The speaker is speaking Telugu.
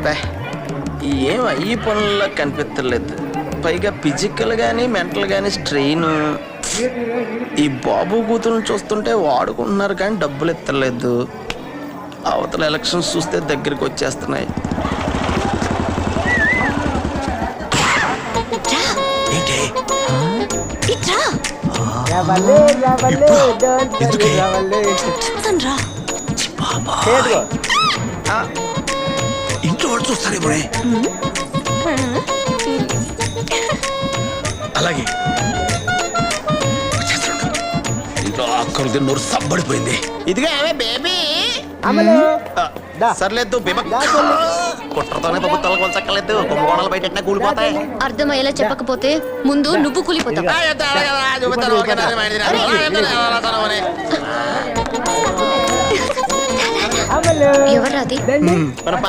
బే ఏం ఈ పనుల్లో కనిపించలేదు. పైగా ఫిజికల్ కానీ మెంటల్ కానీ స్ట్రెయిన్. ఈ బాబు కూతురుని చూస్తుంటే వాడుకుంటున్నారు కానీ డబ్బులు ఎత్తలేదు. అవతల ఎలక్షన్స్ చూస్తే దగ్గరికి వచ్చేస్తున్నాయి. ఇంట్లో వాళ్ళు చూస్తారు ఇప్పుడే. అలాగే ఇంట్లో అక్కడికి నోరు సబ్బడిపోయింది. ఇదిగా ఆమె బేబీ సర్లేదు. కుట్రతోనే పప్పు తొలగొలచక్కలేదు. కుంభకోణాలు బయట కూలిపోతాయి. అర్థమయ్యేలా చెప్పకపోతే ముందు నువ్వు కూలిపోతావు. ఎవరాది?